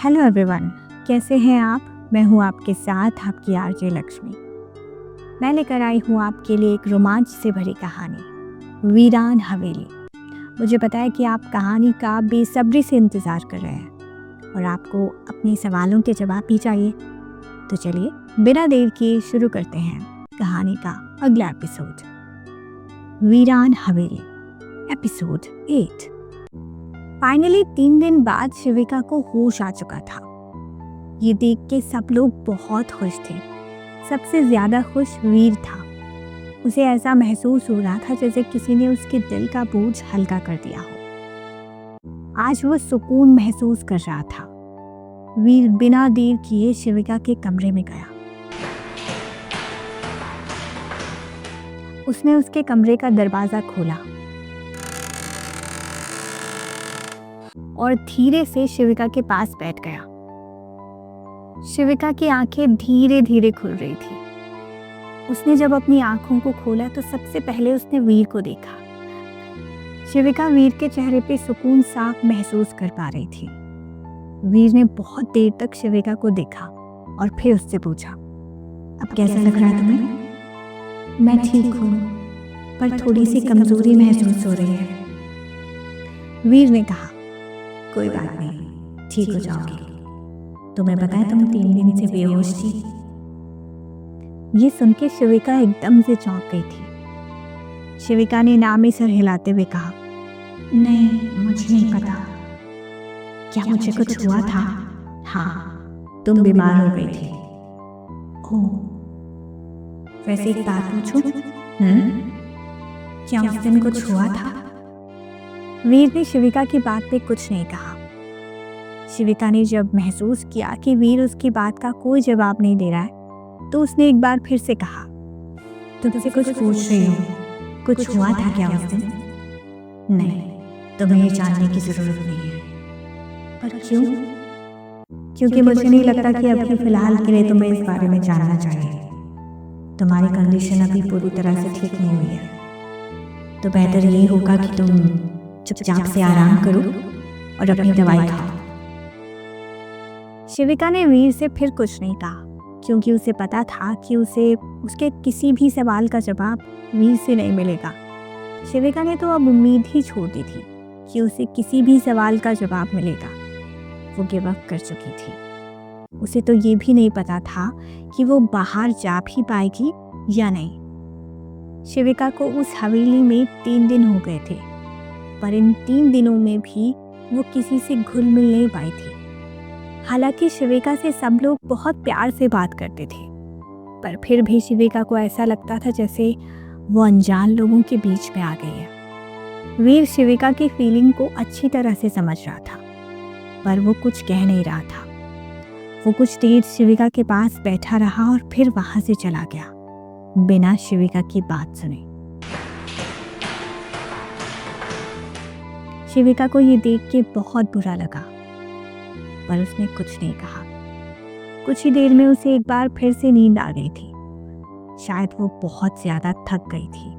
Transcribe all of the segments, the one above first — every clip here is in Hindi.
हेलो एवरीवन, कैसे हैं आप। मैं हूं आपके साथ आपकी आरजे लक्ष्मी। मैं लेकर आई हूं आपके लिए एक रोमांच से भरी कहानी, वीरान हवेली। मुझे पता है कि आप कहानी का बेसब्री से इंतज़ार कर रहे हैं और आपको अपने सवालों के जवाब भी चाहिए। तो चलिए बिना देर किए शुरू करते हैं कहानी का अगला एपिसोड, वीरान हवेली, एपिसोड 8। फाइनली 3 दिन बाद शिविका को होश आ चुका था। ये देख के सब लोग बहुत खुश थे। सबसे ज्यादा खुश वीर था। उसे ऐसा महसूस हो रहा था जैसे किसी ने उसके दिल का बोझ हल्का कर दिया हो। आज वो सुकून महसूस कर रहा था। वीर बिना देर किए शिविका के कमरे में गया। उसने उसके कमरे का दरवाजा खोला और धीरे से शिविका के पास बैठ गया। शिविका की आंखें धीरे धीरे खुल रही थी। उसने जब अपनी आंखों को खोला तो सबसे पहले उसने वीर को देखा। शिविका वीर के चेहरे पे सुकून साफ महसूस कर पा रही थी। वीर ने बहुत देर तक शिविका को देखा और फिर उससे पूछा, अब कैसा लग रहा है तुम्हें? मैं ठीक हूँ, पर थोड़ी सी कमजोरी महसूस हो रही है। वीर ने कहा, कोई बात नहीं, ठीक हो जाओगी। तुम्हें पता है तुम 3 दिन से बेहोश थी। ये सुन के शिविका एकदम से चौंक गई थी। शिविका ने नामी सर हिलाते हुए कहा, नहीं, मुझे नहीं पता। क्या मुझे कुछ हुआ था? हाँ, तुम बीमार हो गई थी। ओह, वैसे एक बात पूछूं? क्या उस दिन कुछ हुआ था? वीर ने शिविका की बात पे कुछ नहीं कहा। शिविका ने जब महसूस किया कि वीर उसकी बात का कोई जवाब नहीं दे रहा है तो उसने एक बार फिर से कहा, तुमसे कुछ पूछ रही हूँ, कुछ हुआ था क्या उस दिन? नहीं, तुम्हें ये जानने की जरूरत नहीं है। पर क्यों? क्योंकि मुझे नहीं लगता कि अभी फिलहाल के लिए तुम्हें इस बारे में जानना चाहिए। तुम्हारी कंडीशन अभी पूरी तरह से ठीक नहीं हुई है, तो बेहतर यही होगा कि तुम चुपचाप से आराम करो और अपनी दवाई खाओ। शिविका ने वीर से फिर कुछ नहीं कहा क्योंकि उसे पता था कि उसे उसके किसी भी सवाल का जवाब वीर से नहीं मिलेगा। शिविका ने तो अब उम्मीद ही छोड़ दी थी कि उसे किसी भी सवाल का जवाब मिलेगा। वो गिव अप कर चुकी थी। उसे तो ये भी नहीं पता था कि वो बाहर जा भी पाएगी या नहीं। शिविका को उस हवेली में 3 दिन हो गए थे, पर इन 3 दिनों में भी वो किसी से घुल मिल नहीं पाई थी। हालांकि शिविका से सब लोग बहुत प्यार से बात करते थे, पर फिर भी शिविका को ऐसा लगता था जैसे वो अनजान लोगों के बीच में आ गई है। वीर शिविका की फीलिंग को अच्छी तरह से समझ रहा था, पर वो कुछ कह नहीं रहा था। वो कुछ देर शिविका के पास बैठा रहा और फिर वहां से चला गया बिना शिविका की बात सुने। शिविका को ये देख के बहुत बुरा लगा, पर उसने कुछ नहीं कहा। कुछ ही देर में उसे एक बार फिर से नींद आ गई थी। शायद वो बहुत ज्यादा थक गई थी।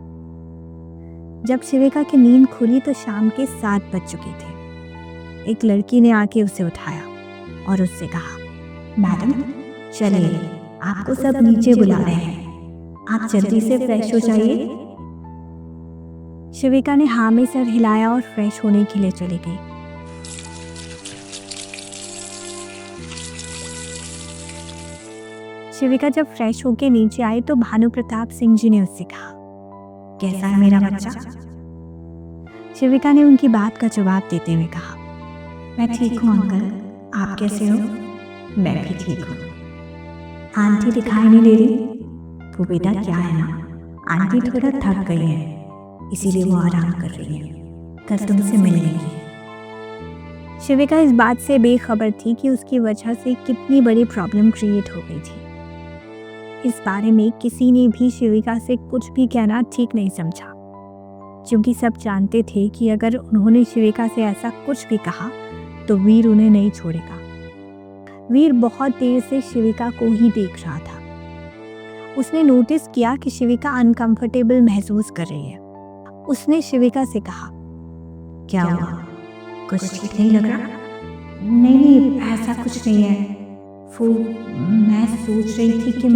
जब शिविका की नींद खुली तो शाम के 7 बज चुके थे। एक लड़की ने आके उसे उठाया और उससे कहा, मैडम चलिए, आपको सब नीचे बुला रहे हैं, आप जल्दी से फ्रेश हो जाइए। शिविका ने हाँ में सर हिलाया और फ्रेश होने के लिए चली गई। शिविका जब फ्रेश होके नीचे आई तो भानु प्रताप सिंह जी ने उससे कहा, कैसा है मेरा बच्चा? शिविका ने उनकी बात का जवाब देते हुए कहा, मैं ठीक हूँ अंकल, आप कैसे हो? मैं भी ठीक हूँ। आंटी दिखाई नहीं दे रही? वो बेटा क्या है ना, आंटी थोड़ा थक गई है, इसीलिए वो आराम कर रही है, कल तुमसे मिलेंगी। शिविका इस बात से बेखबर थी कि उसकी वजह से कितनी बड़ी प्रॉब्लम क्रिएट हो गई थी। इस बारे में किसी ने भी शिविका से कुछ भी कहना ठीक नहीं समझा, क्योंकि सब जानते थे कि अगर उन्होंने शिविका से ऐसा कुछ भी कहा तो वीर उन्हें नहीं छोड़ेगा। वीर बहुत देर से शिविका को ही देख रहा था। उसने नोटिस किया कि शिविका अनकंफर्टेबल महसूस कर रही है। उसने शिविका से कहा, क्या हुआ? कुछ ठीक नहीं लग रहा? नहीं नहीं, ऐसा कुछ नहीं है। वो मैं सोच रही थी कि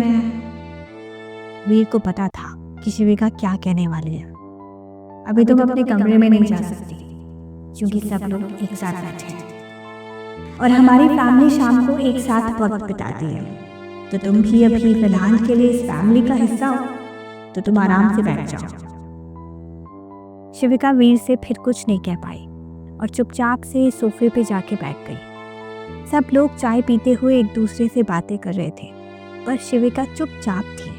वीर को पता था कि शिविका क्या कहने वाली है। अभी तो मैं अपने कमरे में नहीं जा सकती क्योंकि सब लोग एक साथ बैठे हैं और हमारी फैमिली शाम को एक साथ वक्त बिताती है। तो तुम भी अभी फिलहाल के लिए इस फैमिली का हिस्सा हो, तो तुम आराम से बैठ जाओ। शिविका वीर से फिर कुछ नहीं कह पाई और चुपचाप से सोफे पे जाके बैठ गई। सब लोग चाय पीते हुए एक दूसरे से बातें कर रहे थे, पर शिविका चुपचाप थी।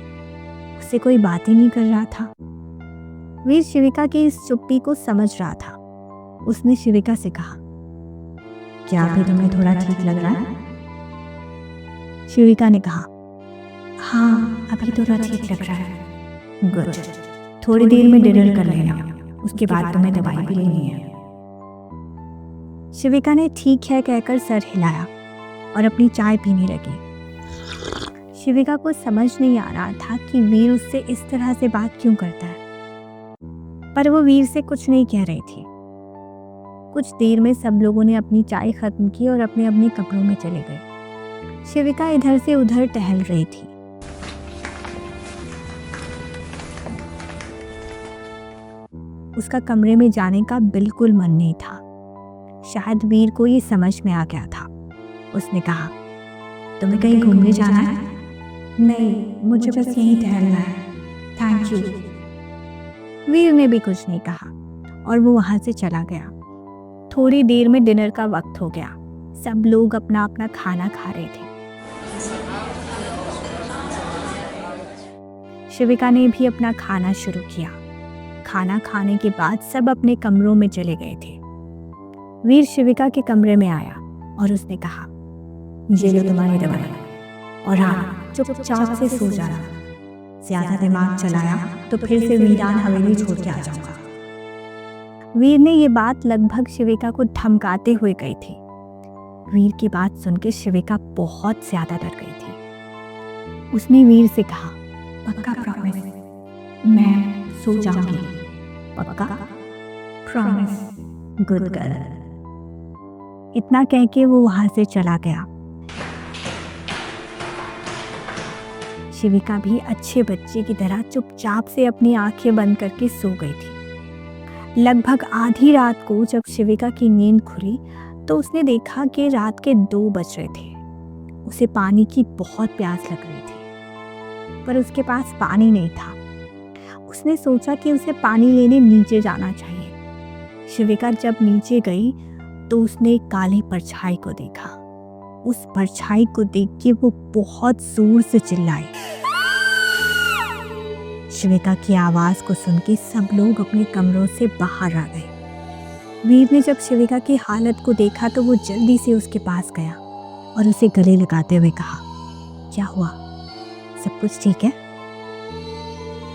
उससे कोई बात ही नहीं कर रहा था। वीर शिविका की इस चुप्पी को समझ रहा था। उसने शिविका से कहा, क्या अभी तुम्हें थोड़ा ठीक लग रहा है? शिविका ने कहा, हाँ अभी थोड़ा ठीक लग रहा है। गुड, थोड़ी देर में डिनर कर लेना, उसके बाद तुम्हें दवाई भी लेनी है। शिविका ने ठीक है कहकर सर हिलाया और अपनी चाय पीने लगी। शिविका को समझ नहीं आ रहा था कि वीर उससे इस तरह से बात क्यों करता है, पर वो वीर से कुछ नहीं कह रही थी। कुछ देर में सब लोगों ने अपनी चाय खत्म की और अपने अपने कमरों में चले गए। शिविका इधर से उधर टहल रही थी। उसका कमरे में जाने का बिल्कुल मन नहीं था। शायद वीर को ये समझ में आ गया था। उसने कहा, तुम्हें कहीं घूमने जाना है? नहीं, मुझे बस यहीं टहलना है, थैंक यू। वीर ने भी कुछ नहीं कहा और वो वहां से चला गया। थोड़ी देर में डिनर का वक्त हो गया। सब लोग अपना अपना खाना खा रहे थे। शिविका ने भी अपना खाना शुरू किया। खाना खाने के बाद सब अपने कमरों में चले गए थे। वीर शिविका के कमरे में आया और उसने कहा, ये लो तुम्हारी दवाई, और हाँ चुपचाप से सो जाना। ज्यादा दिमाग चलाया तो फिर से वीरान हवेली छोड़ के आ जाऊंगा। वीर ने ये बात लगभग शिविका को धमकाते हुए कही थी। वीर की बात सुनकर शिविका बहुत ज्यादा डर गई थी। उसने वीर से कहा, पक्का प्रॉमिस, मैं सो जाऊंगी, पक्का प्रॉमिस, गुड गर्ल। इतना कह के वो वहां से चला गया। शिविका भी अच्छे बच्चे की तरह चुपचाप से अपनी आंखें बंद करके सो गई थी। लगभग आधी रात को जब शिविका की नींद खुली तो उसने देखा कि रात के 2 बज रहे थे। उसे पानी की बहुत प्यास लग रही थी, पर उसके पास पानी नहीं था। उसने सोचा कि उसे पानी लेने नीचे जाना चाहिए। शिविका जब नीचे गई तो उसने एक काली परछाई को देखा। उस परछाई को देख के वो बहुत जोर से चिल्लाई। शिविका की आवाज को सुन के सब लोग अपने कमरों से बाहर आ गए। वीर ने जब शिविका की हालत को देखा तो वो जल्दी से उसके पास गया और उसे गले लगाते हुए कहा, क्या हुआ, सब कुछ ठीक है?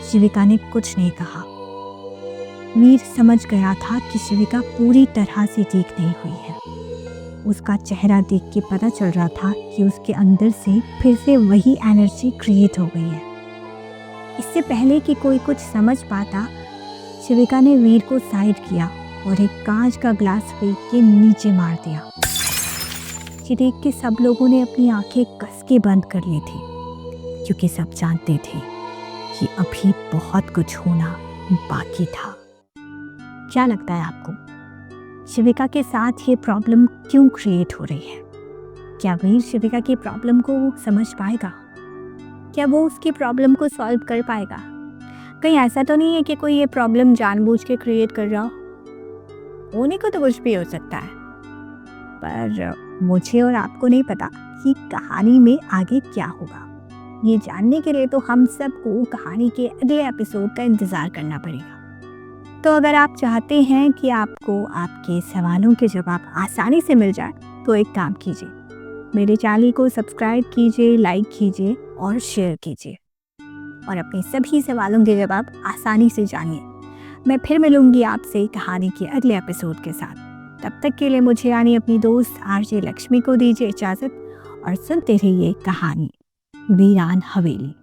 शिविका ने कुछ नहीं कहा। वीर समझ गया था कि शिविका पूरी तरह से ठीक नहीं हुई है। उसका चेहरा देख के पता चल रहा था कि उसके अंदर से फिर से वही एनर्जी क्रिएट हो गई है। इससे पहले कि कोई कुछ समझ पाता, शिविका ने वीर को साइड किया और एक कांच का ग्लास फेंक के नीचे मार दिया। ये देख के सब लोगों ने अपनी आंखें कस के बंद कर ली थी, क्योंकि सब जानते थे कि अभी बहुत कुछ होना बाकी था। क्या लगता है आपको, शिविका के साथ ये प्रॉब्लम क्यों क्रिएट हो रही है? क्या वीर शिविका की प्रॉब्लम को समझ पाएगा? क्या वो उसकी प्रॉब्लम को सॉल्व कर पाएगा? कहीं ऐसा तो नहीं है कि कोई ये प्रॉब्लम जानबूझ के क्रिएट कर रहा हो? होने को तो कुछ भी हो सकता है, पर मुझे और आपको नहीं पता कि कहानी में आगे क्या होगा। ये जानने के लिए तो हम सबको कहानी के अगले एपिसोड का इंतज़ार करना पड़ेगा। तो अगर आप चाहते हैं कि आपको आपके सवालों के जवाब आसानी से मिल जाए तो एक काम कीजिए, मेरे चैनल को सब्सक्राइब कीजिए, लाइक कीजिए और शेयर कीजिए और अपने सभी सवालों के जवाब आसानी से जानिए। मैं फिर मिलूंगी आपसे कहानी के अगले एपिसोड के साथ। तब तक के लिए मुझे यानी अपनी दोस्त आरजे लक्ष्मी को दीजिए इजाज़त और सुनते रहिए कहानी वीरान हवेली।